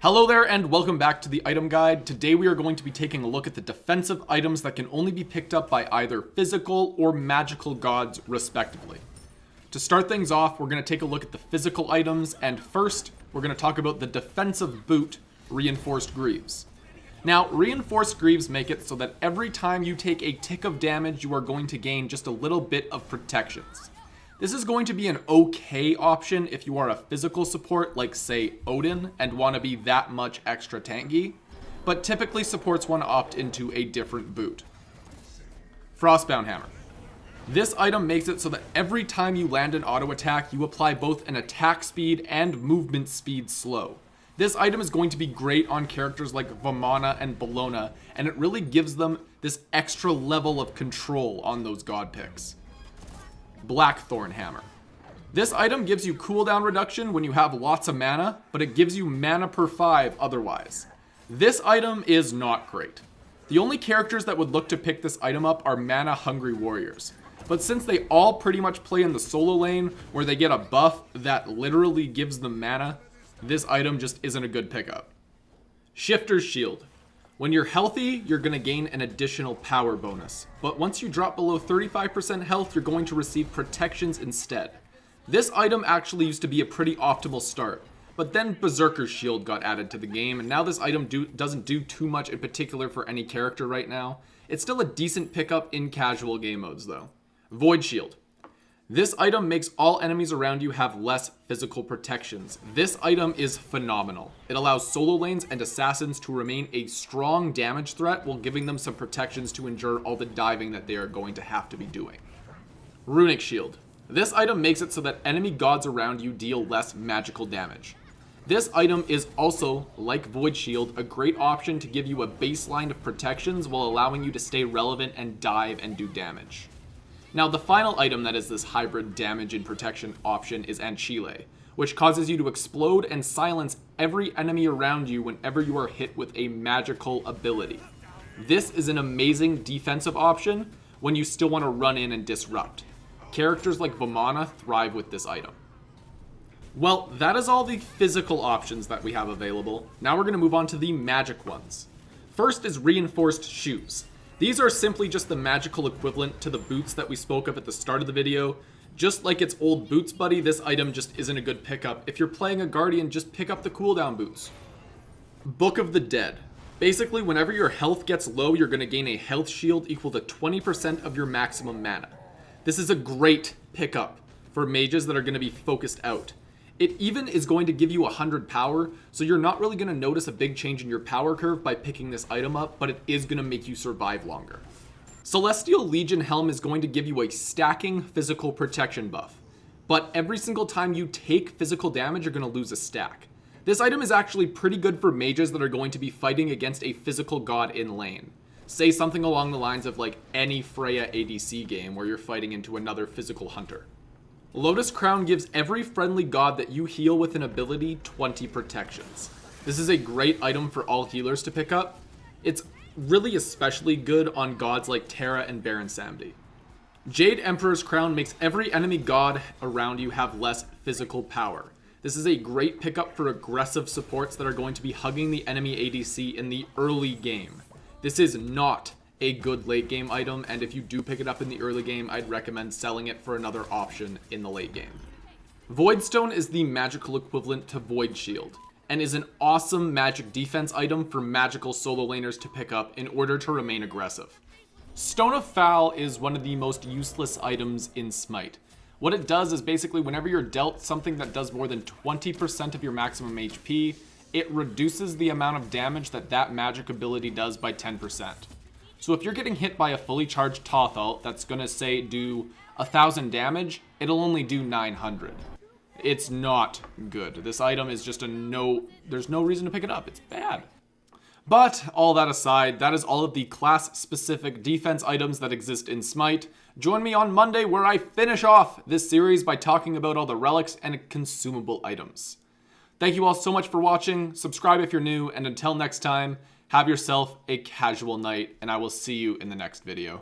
Hello there and welcome back to the item guide. Today we are going to be taking a look at the defensive items that can only be picked up by either physical or magical gods respectively. To start things off, we're going to take a look at the physical items, and first we're going to talk about the defensive boot, Reinforced Greaves. Now, Reinforced Greaves make it so that every time you take a tick of damage, you are going to gain just a little bit of protections. This is going to be an okay option if you are a physical support like, say, Odin, and want to be that much extra tanky, but typically supports want to opt into a different boot. Frostbound Hammer. This item makes it so that every time you land an auto attack, you apply both an attack speed and movement speed slow. This item is going to be great on characters like Vamana and Bellona, and it really gives them this extra level of control on those god picks. Blackthorne Hammer. This item gives you cooldown reduction when you have lots of mana, but it gives you mana per 5 otherwise. This item is not great. The only characters that would look to pick this item up are mana hungry warriors. But since they all pretty much play in the solo lane where they get a buff that literally gives them mana, this item just isn't a good pickup. Shifter's Shield. When you're healthy, you're going to gain an additional power bonus. But once you drop below 35% health, you're going to receive protections instead. This item actually used to be a pretty optimal start, but then Berserker's Shield got added to the game, and now this item doesn't do too much in particular for any character right now. It's still a decent pickup in casual game modes though. Void Shield. This item makes all enemies around you have less physical protections. This item is phenomenal. It allows solo lanes and assassins to remain a strong damage threat while giving them some protections to endure all the diving that they are going to have to be doing. Runic Shield. This item makes it so that enemy gods around you deal less magical damage. This item is also, like Void Shield, a great option to give you a baseline of protections while allowing you to stay relevant and dive and do damage. Now, the final item that is this hybrid damage and protection option is Anchile, which causes you to explode and silence every enemy around you whenever you are hit with a magical ability. This is an amazing defensive option when you still want to run in and disrupt. Characters like Vamana thrive with this item. Well, that is all the physical options that we have available. Now we're going to move on to the magic ones. First is Reinforced Shoes. These are simply just the magical equivalent to the boots that we spoke of at the start of the video. Just like its old boots buddy, this item just isn't a good pickup. If you're playing a Guardian, just pick up the cooldown boots. Book of the Dead. Basically, whenever your health gets low, you're going to gain a health shield equal to 20% of your maximum mana. This is a great pickup for mages that are going to be focused out. It even is going to give you 100 power, so you're not really going to notice a big change in your power curve by picking this item up, but it is going to make you survive longer. Celestial Legion Helm is going to give you a stacking physical protection buff, but every single time you take physical damage, you're going to lose a stack. This item is actually pretty good for mages that are going to be fighting against a physical god in lane. Say something along the lines of like any Freya ADC game where you're fighting into another physical hunter. Lotus Crown gives every friendly god that you heal with an ability 20 protections. This is a great item for all healers to pick up. It's really especially good on gods like Terra and Baron Samedi. Jade Emperor's Crown makes every enemy god around you have less physical power. This is a great pickup for aggressive supports that are going to be hugging the enemy ADC in the early game. This is not a good late game item, and if you do pick it up in the early game, I'd recommend selling it for another option in the late game. Voidstone is the magical equivalent to Void Shield, and is an awesome magic defense item for magical solo laners to pick up in order to remain aggressive. Stone of Foul is one of the most useless items in Smite. What it does is basically whenever you're dealt something that does more than 20% of your maximum HP, it reduces the amount of damage that that magic ability does by 10%. So if you're getting hit by a fully charged Tothal that's going to say do 1,000 damage, it'll only do 900. It's not good. This item is just there's no reason to pick it up. It's bad. But all that aside, that is all of the class-specific defense items that exist in Smite. Join me on Monday where I finish off this series by talking about all the relics and consumable items. Thank you all so much for watching. Subscribe if you're new, and until next time, have yourself a casual night, and I will see you in the next video.